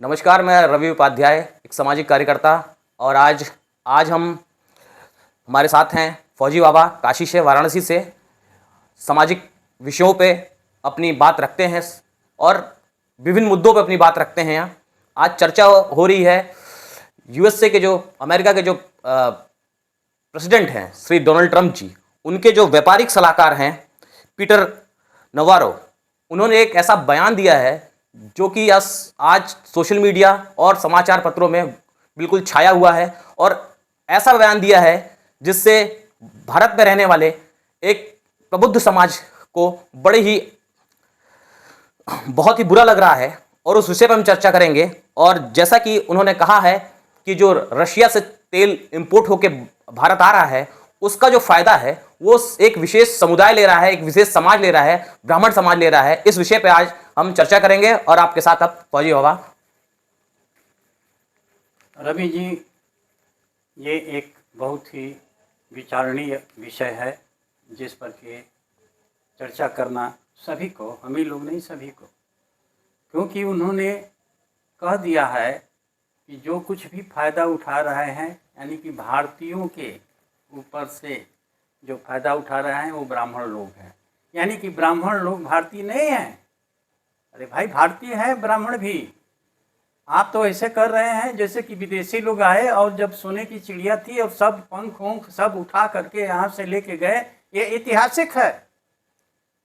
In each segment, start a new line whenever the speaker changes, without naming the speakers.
नमस्कार, मैं रवि उपाध्याय, एक सामाजिक कार्यकर्ता। और आज आज हम हमारे साथ हैं फौजी बाबा काशी से, वाराणसी से। सामाजिक विषयों पे अपनी बात रखते हैं और विभिन्न मुद्दों पे अपनी बात रखते हैं। यहाँ आज चर्चा हो रही है यूएसए के अमेरिका के प्रेसिडेंट हैं श्री डोनाल्ड ट्रंप जी, उनके जो व्यापारिक सलाहकार हैं पीटर नवारो, उन्होंने एक ऐसा बयान दिया है जो कि आज सोशल मीडिया और समाचार पत्रों में बिल्कुल छाया हुआ है। और ऐसा बयान दिया है जिससे भारत में रहने वाले एक प्रबुद्ध समाज को बहुत ही बुरा लग रहा है और उस विषय पर हम चर्चा करेंगे। और जैसा कि उन्होंने कहा है कि जो रशिया से तेल इंपोर्ट होकर भारत आ रहा है, उसका जो फायदा है वो एक विशेष समुदाय ले रहा है, एक विशेष समाज ले रहा है, ब्राह्मण समाज ले रहा है। इस विषय पे आज हम चर्चा करेंगे और आपके साथ अब फौजी बाबा।
रवि जी, ये एक बहुत ही विचारणीय विषय है जिस पर के चर्चा करना सभी को, हम ही लोग नहीं सभी को, क्योंकि उन्होंने कह दिया है कि जो कुछ भी फायदा उठा रहे हैं, यानी कि भारतीयों के ऊपर से जो फायदा उठा रहे हैं वो ब्राह्मण लोग हैं। यानी कि ब्राह्मण लोग भारतीय नहीं हैं। अरे भाई, भारतीय हैं ब्राह्मण भी। आप तो ऐसे कर रहे हैं जैसे कि विदेशी लोग आए और जब सोने की चिड़िया थी और सब पंख वंख सब उठा करके यहाँ से लेके गए। ये ऐतिहासिक है।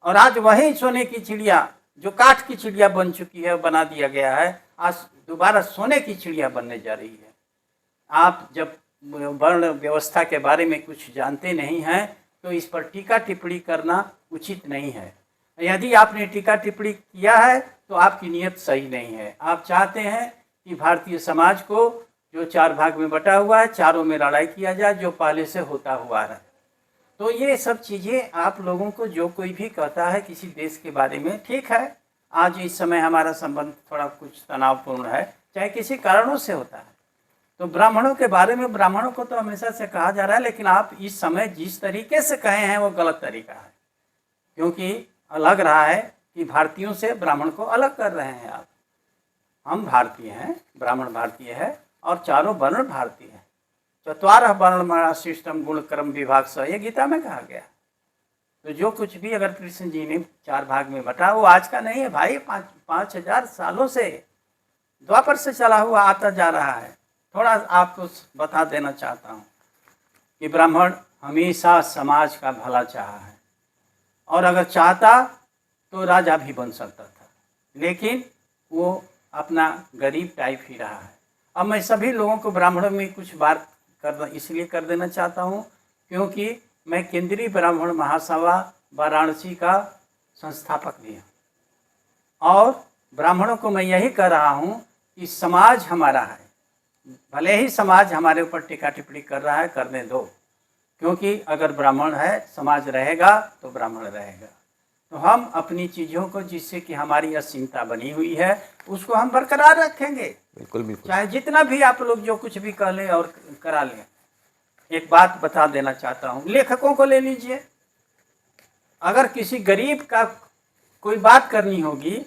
और आज वही सोने की चिड़िया जो काठ की चिड़िया बन चुकी है, बना दिया गया है, आज दोबारा सोने की चिड़िया बनने जा रही है। आप जब वर्ण व्यवस्था के बारे में कुछ जानते नहीं हैं तो इस पर टीका टिप्पणी करना उचित नहीं है। यदि आपने टीका टिप्पणी किया है तो आपकी नीयत सही नहीं है। आप चाहते हैं कि भारतीय समाज को जो 4 भाग में बटा हुआ है, चारों में लड़ाई किया जाए, जो पहले से होता हुआ है। तो ये सब चीज़ें आप लोगों को, जो कोई भी कहता है किसी देश के बारे में, ठीक है, आज इस समय हमारा संबंध थोड़ा कुछ तनावपूर्ण है, चाहे किसी कारणों से होता है। तो ब्राह्मणों के बारे में, ब्राह्मणों को तो हमेशा से कहा जा रहा है, लेकिन आप इस समय जिस तरीके से कहे हैं वो गलत तरीका है, क्योंकि लग रहा है कि भारतीयों से ब्राह्मण को अलग कर रहे हैं आप। हम भारतीय हैं, ब्राह्मण भारतीय है और चारों वर्ण भारतीय हैं। चत्वारः वर्ण सिस्टम गुण कर्म विभाग से, ये गीता में कहा गया। तो जो कुछ भी अगर कृष्ण जी ने 4 भाग में बटा, वो आज का नहीं है भाई, 5,000 सालों से द्वापर से चला हुआ आता जा रहा है। थोड़ा आपको बता देना चाहता हूँ कि ब्राह्मण हमेशा समाज का भला चाहा है, और अगर चाहता तो राजा भी बन सकता था, लेकिन वो अपना गरीब टाइप ही रहा है। अब मैं सभी लोगों को ब्राह्मणों में कुछ बात इसलिए कर देना चाहता हूँ क्योंकि मैं केंद्रीय ब्राह्मण महासभा वाराणसी का संस्थापक भी हूँ, और ब्राह्मणों को मैं यही कह रहा हूँ कि समाज हमारा है। भले ही समाज हमारे ऊपर टीका टिप्पणी कर रहा है, करने दो, क्योंकि अगर ब्राह्मण है, समाज रहेगा तो ब्राह्मण रहेगा। तो हम अपनी चीज़ों को, जिससे कि हमारी असीमता बनी हुई है, उसको हम बरकरार रखेंगे।
बिल्कुल बिल्कुल,
चाहे जितना भी आप लोग जो कुछ भी कह लें और करा लें। एक बात बता देना चाहता हूँ, लेखकों को ले लीजिए। अगर किसी गरीब का कोई बात करनी होगी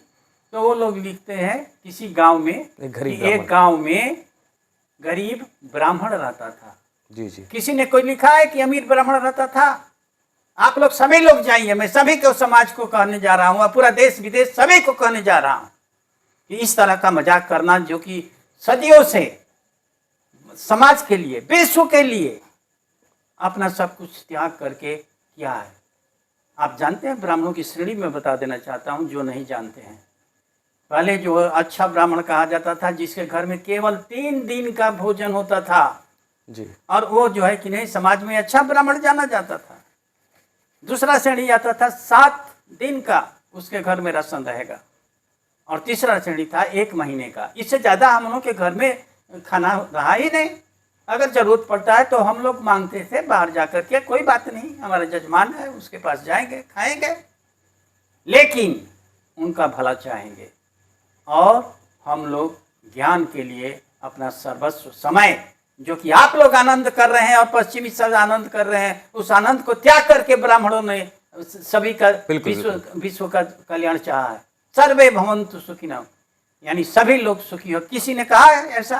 तो वो लोग लिखते हैं किसी गांव में, एक गांव में गरीब ब्राह्मण रहता था।
जी जी।
किसी ने कोई लिखा है कि अमीर ब्राह्मण रहता था? आप लोग सभी लोग जाइए, मैं सभी को, समाज को कहने जा रहा हूँ, और पूरा देश विदेश सभी को कहने जा रहा हूँ कि इस तरह का मजाक करना, जो कि सदियों से समाज के लिए, विश्व के लिए अपना सब कुछ त्याग करके किया है। आप जानते हैं, ब्राह्मणों की श्रेणी में बता देना चाहता हूँ जो नहीं जानते हैं। पहले जो अच्छा ब्राह्मण कहा जाता था, जिसके घर में केवल 3 दिन का भोजन होता था
जी, और
वो जो है कि नहीं, समाज में अच्छा ब्राह्मण जाना जाता था। दूसरा श्रेणी आता था 7 दिन का, उसके घर में राशन रहेगा। और तीसरा श्रेणी था 1 महीने का। इससे ज़्यादा हम लोगों के घर में खाना रहा ही नहीं। अगर ज़रूरत पड़ता है तो हम लोग मांगते थे बाहर जा कर के, कोई बात नहीं, हमारा जजमान है, उसके पास जाएंगे, खाएंगे, लेकिन उनका भला चाहेंगे। और हम लोग ज्ञान के लिए अपना सर्वस्व समय, जो कि आप लोग आनंद कर रहे हैं और पश्चिमी सब आनंद कर रहे हैं, उस आनंद को त्याग करके ब्राह्मणों ने सभी का विश्व का कल्याण चाहा है। सर्वे भवन्तु सुखिनः। यानी सभी लोग सुखी हो। किसी ने कहा है ऐसा?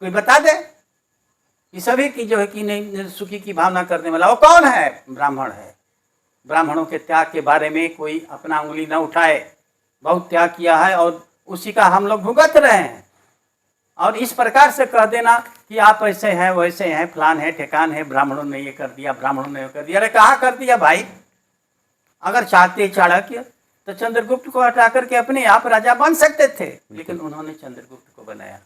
कोई बता दे कि सभी की जो है कि नहीं सुखी की भावना करने वाला वो कौन है? ब्राह्मण है। ब्राह्मणों के त्याग के बारे में कोई अपना उंगली न उठाए। बहुत त्याग किया है और उसी का हम लोग भुगत रहे हैं। और इस प्रकार से कह देना कि आप ऐसे हैं वैसे हैं, फलान है ठेकान है, ब्राह्मणों ने ये कर दिया, ब्राह्मणों ने ये कर दिया। अरे कहाँ कर दिया भाई? अगर चाहते चाणक्य तो चंद्रगुप्त को हटा करके अपने आप राजा बन सकते थे, लेकिन उन्होंने चंद्रगुप्त को बनाया।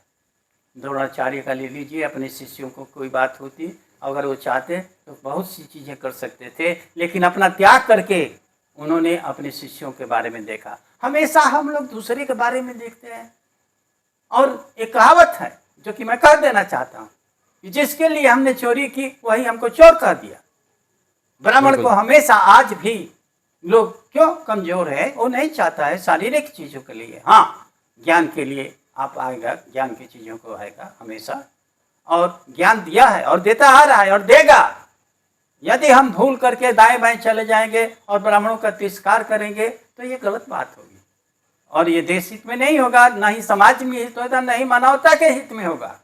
द्रोणाचार्य का ले लीजिए, अपने शिष्यों को कोई बात होती अगर वो चाहते तो बहुत सी चीज़ें कर सकते थे, लेकिन अपना त्याग करके उन्होंने अपने शिष्यों के बारे में देखा। हमेशा हम लोग दूसरे के बारे में देखते हैं। और एक कहावत है जो कि मैं कह देना चाहता हूँ कि जिसके लिए हमने चोरी की वही हमको चोर कह दिया। ब्राह्मण को हमेशा आज भी लोग क्यों कमजोर है, वो नहीं चाहता है शारीरिक चीज़ों के लिए, हाँ ज्ञान के लिए आप आएगा, ज्ञान की चीज़ों को आएगा हमेशा, और ज्ञान दिया है और देता आ रहा है और देगा। यदि हम भूल करके दाएं बाएं चले जाएंगे और ब्राह्मणों का तिरस्कार करेंगे तो ये गलत बात होगी, और ये देश हित में नहीं होगा, ना ही समाज में हित होगा, ना ही मानवता के हित में होगा।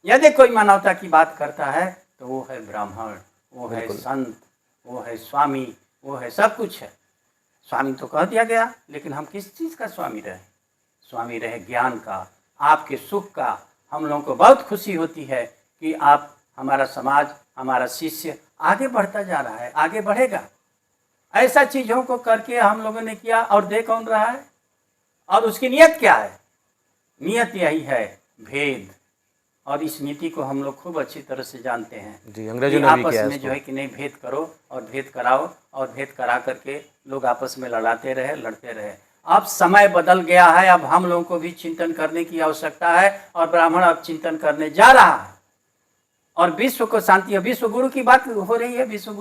यदि कोई मानवता की बात करता है तो वो है ब्राह्मण, वो है संत, वो है स्वामी, वो है सब कुछ है। स्वामी तो कह दिया गया, लेकिन हम किस चीज़ का स्वामी रहे? स्वामी रहे ज्ञान का, आपके सुख का। हम लोगों को बहुत खुशी होती है कि आप, हमारा समाज, हमारा शिष्य आगे बढ़ता जा रहा है, आगे बढ़ेगा। ऐसा चीज़ों को करके हम लोगों ने किया और दे कौन रहा है? और उसकी नियत क्या है? नियत यही है भेद, और इस नीति को हम लोग खूब अच्छी तरह से जानते हैं
जी, अंग्रेजों ने भी
आपस
किया है
में
इसको।
जो है कि नहीं भेद करो और भेद कराओ, और भेद करा करके लोग आपस में लड़ाते रहे, लड़ते रहे। अब समय बदल गया है, अब हम लोगों को भी चिंतन करने की आवश्यकता है, और ब्राह्मण अब चिंतन करने जा रहा है, और विश्व को शांति है। विश्व गुरु की बात हो रही है। विश्व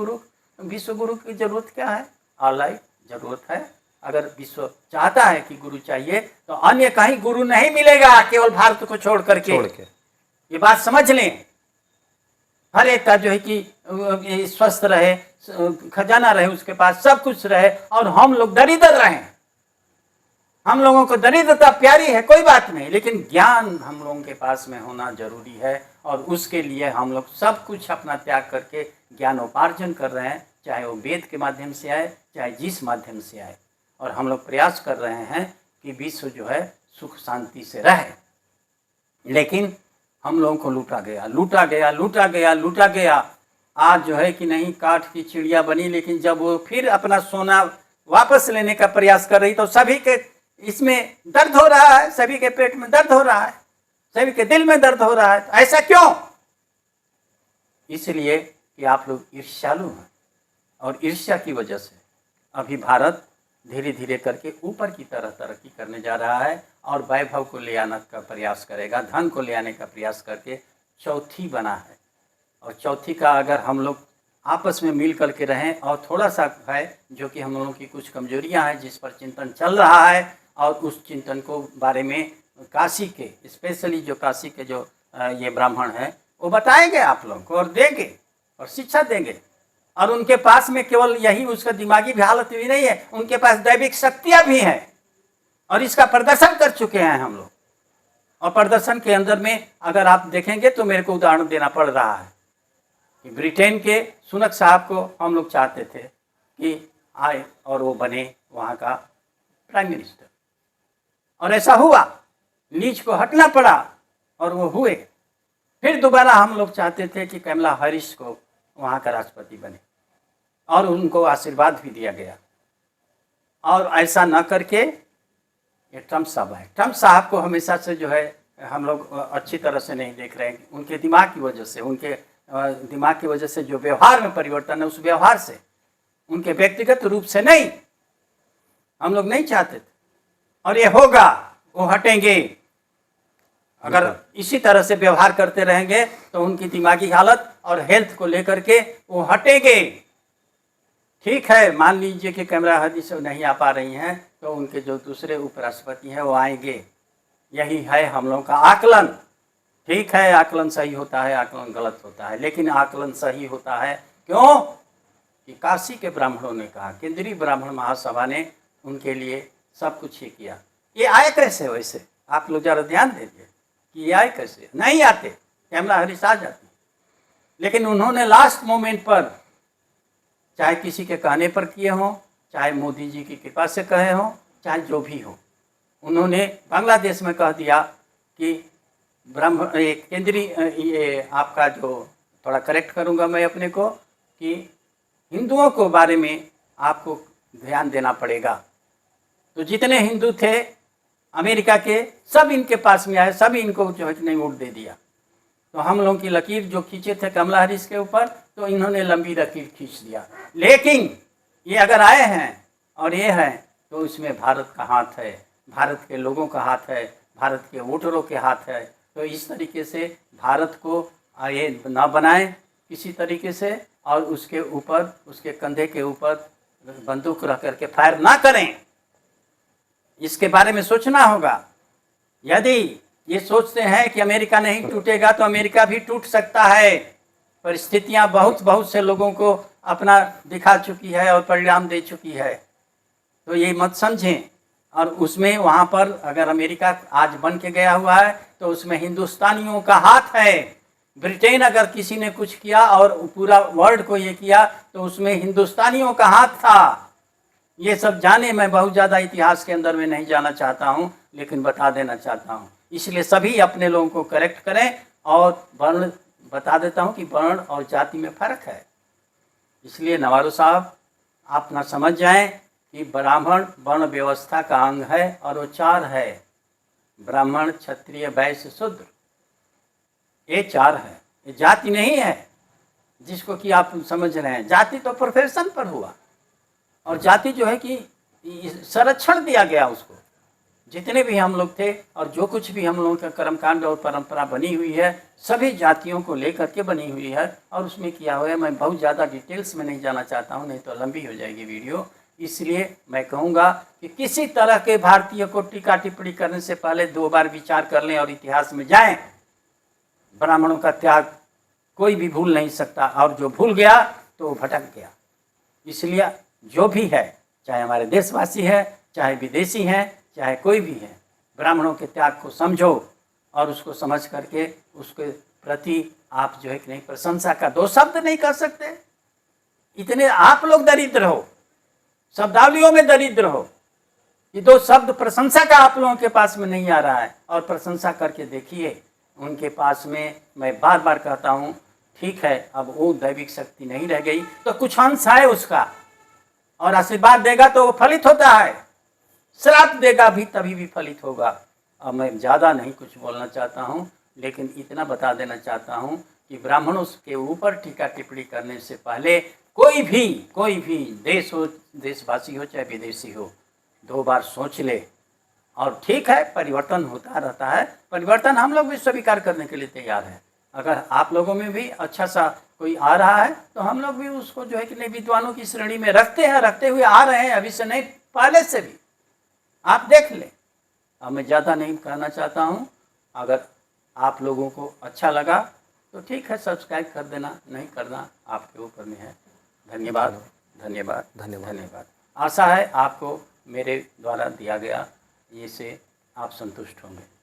गुरु की जरूरत क्या है? ऑनलाइन जरूरत है। अगर विश्व चाहता है कि गुरु चाहिए तो अन्य कहीं गुरु नहीं मिलेगा, केवल भारत को छोड़ करके। ये बात समझ लें। हर एक का जो है कि स्वस्थ रहे, खजाना रहे, उसके पास सब कुछ रहे, और हम लोग दरिद्र रहे। हम लोगों को दरिद्रता प्यारी है, कोई बात नहीं, लेकिन ज्ञान हम लोगों के पास में होना जरूरी है, और उसके लिए हम लोग सब कुछ अपना त्याग करके ज्ञानोपार्जन कर रहे हैं, चाहे वो वेद के माध्यम से आए, चाहे जिस माध्यम से आए। और हम लोग प्रयास कर रहे हैं कि विश्व जो है सुख शांति से रहे। लेकिन हम लोगों को लूटा गया, लूटा गया, लूटा गया, लूटा गया। आज जो है कि नहीं काठ की चिड़िया बनी, लेकिन जब वो फिर अपना सोना वापस लेने का प्रयास कर रही तो सभी के इसमें दर्द हो रहा है, सभी के पेट में दर्द हो रहा है, सभी के दिल में दर्द हो रहा है। ऐसा क्यों? इसलिए कि आप लोग ईर्ष्यालु हैं, और ईर्ष्या की वजह से अभी भारत धीरे धीरे करके ऊपर की तरह तरक्की करने जा रहा है, और वैभव को ले आने का प्रयास करेगा, धन को ले आने का प्रयास करके चौथी बना है। और चौथी का अगर हम लोग आपस में मिल करके रहें, और थोड़ा सा है जो कि हम लोगों की कुछ कमजोरियां हैं जिस पर चिंतन चल रहा है, और उस चिंतन को बारे में काशी के, स्पेशली जो काशी के जो ये ब्राह्मण हैं वो बताएंगे आप लोगों को, और देंगे और शिक्षा देंगे। और उनके पास में केवल यही उसका दिमागी भी हालत भी नहीं है, उनके पास दैविक शक्तियाँ भी हैं, और इसका प्रदर्शन कर चुके हैं हम लोग। और प्रदर्शन के अंदर में अगर आप देखेंगे तो मेरे को उदाहरण देना पड़ रहा है कि ब्रिटेन के सुनक साहब को हम लोग चाहते थे कि आए और वो बने वहाँ का प्राइम मिनिस्टर, और ऐसा हुआ। लीच को हटना पड़ा और वो हुए। फिर दोबारा हम लोग चाहते थे कि कमला हैरिस को वहाँ का राष्ट्रपति बने, और उनको आशीर्वाद भी दिया गया। और ऐसा न करके ये ट्रम्प साहब है। ट्रम्प साहब को हमेशा से जो है हम लोग अच्छी तरह से नहीं देख रहे हैं, उनके दिमाग की वजह से, उनके दिमाग की वजह से जो व्यवहार में परिवर्तन है, उस व्यवहार से, उनके व्यक्तिगत रूप से नहीं, हम लोग नहीं चाहते थे। और ये होगा, वो हटेंगे। अगर इसी तरह से व्यवहार करते रहेंगे तो उनकी दिमागी हालत और हेल्थ को लेकर के वो हटेंगे। ठीक है, मान लीजिए कि कमला हैरिस नहीं आ पा रही हैं, तो उनके जो दूसरे उपराष्ट्रपति हैं वो आएंगे। यही है हम लोगों का आकलन। ठीक है, आकलन सही होता है, आकलन गलत होता है, लेकिन आकलन सही होता है। क्यों? कि काशी के ब्राह्मणों ने कहा, केंद्रीय ब्राह्मण महासभा ने उनके लिए सब कुछ ही किया। ये आए कैसे? वैसे आप लोग ज़रा ध्यान दीजिए कि ये आए कैसे, नहीं आते, कैमला हैरिस आ जाती, लेकिन उन्होंने लास्ट मोमेंट पर, चाहे किसी के कहने पर किए हों, चाहे मोदी जी की कृपा से कहे हों, चाहे जो भी हो, उन्होंने बांग्लादेश में कह दिया कि केंद्रीय, ये आपका जो, थोड़ा करेक्ट करूंगा मैं अपने को, कि हिंदुओं को बारे में आपको ध्यान देना पड़ेगा। तो जितने हिंदू थे अमेरिका के, सब इनके पास में आए, सब इनको जो है नहीं वोट दे दिया। तो हम लोगों की लकीर जो खींचे थे कमला हैरिस के ऊपर, तो इन्होंने लंबी लकीर खींच दिया। लेकिन ये अगर आए हैं और ये हैं, तो इसमें भारत का हाथ है, भारत के लोगों का हाथ है, भारत के वोटरों के हाथ है। तो इस तरीके से भारत को ये ना बनाएं किसी तरीके से, और उसके ऊपर, उसके कंधे के ऊपर बंदूक रख करके फायर ना करें। इसके बारे में सोचना होगा। यदि ये सोचते हैं कि अमेरिका नहीं टूटेगा, तो अमेरिका भी टूट सकता है। परिस्थितियां बहुत से लोगों को अपना दिखा चुकी है और परिणाम दे चुकी है। तो ये मत समझें। और उसमें वहाँ पर अगर अमेरिका आज बन के गया हुआ है, तो उसमें हिंदुस्तानियों का हाथ है। ब्रिटेन अगर किसी ने कुछ किया और पूरा वर्ल्ड को ये किया, तो उसमें हिंदुस्तानियों का हाथ था। ये सब जाने, मैं बहुत ज़्यादा इतिहास के अंदर में नहीं जाना चाहता हूँ, लेकिन बता देना चाहता हूँ। इसलिए सभी अपने लोगों को करेक्ट करें। और वर्ण बता देता हूँ कि वर्ण और जाति में फ़र्क है। इसलिए नवारो साहब, आप ना समझ जाएं कि ब्राह्मण वर्ण व्यवस्था का अंग है, और वो 4 है, ब्राह्मण, क्षत्रिय, वैश्य, शूद्र, ये 4 है। ये जाति नहीं है जिसको कि आप समझ रहे हैं। जाति तो प्रोफेशन पर हुआ, और जाति जो है कि संरक्षण दिया गया उसको। जितने भी हम लोग थे और जो कुछ भी हम लोगों का कर्मकांड और परंपरा बनी हुई है, सभी जातियों को लेकर के बनी हुई है, और उसमें किया हुआ है। मैं बहुत ज़्यादा डिटेल्स में नहीं जाना चाहता हूँ, नहीं तो लंबी हो जाएगी वीडियो। इसलिए मैं कहूँगा कि किसी तरह के भारतीय को टीका टिप्पणी करने से पहले 2 बार विचार कर लें और इतिहास में जाएं। ब्राह्मणों का त्याग कोई भी भूल नहीं सकता, और जो भूल गया तो वो भटक गया। इसलिए जो भी है, चाहे हमारे देशवासी है, चाहे विदेशी हैं, चाहे कोई भी है, ब्राह्मणों के त्याग को समझो, और उसको समझ करके उसके प्रति आप जो है कि नहीं, प्रशंसा का 2 शब्द नहीं कर सकते। इतने आप लोग दरिद्र हो, शब्दावलियों में दरिद्र हो, ये 2 शब्द प्रशंसा का आप लोगों के पास में नहीं आ रहा है। और प्रशंसा करके देखिए उनके पास में। मैं बार बार कहता हूँ, ठीक है, अब वो दैविक शक्ति नहीं रह गई, तो कुछ अंश है उसका, और आशीर्वाद देगा तो वो फलित होता है, श्राप देगा भी तभी भी फलित होगा। अब मैं ज़्यादा नहीं कुछ बोलना चाहता हूँ, लेकिन इतना बता देना चाहता हूँ कि ब्राह्मणों के ऊपर टीका टिप्पणी करने से पहले कोई भी देश हो, देशवासी हो चाहे विदेशी हो, 2 बार सोच ले। और ठीक है, परिवर्तन होता रहता है, परिवर्तन हम लोग भी स्वीकार करने के लिए तैयार हैं। अगर आप लोगों में भी अच्छा सा कोई आ रहा है, तो हम लोग भी उसको जो है कि नहीं, विद्वानों की श्रेणी में रखते हैं, रखते हुए आ रहे हैं, अभी से नहीं, पहले से भी। आप देख लें। अब मैं ज़्यादा नहीं कहना चाहता हूँ। अगर आप लोगों को अच्छा लगा तो ठीक है, सब्सक्राइब कर देना, नहीं करना आपके ऊपर में है। धन्यवाद, धन्यवाद,
धन्यवाद।
धन्यवाद। आशा है आपको मेरे द्वारा दिया गया ये से आप संतुष्ट होंगे।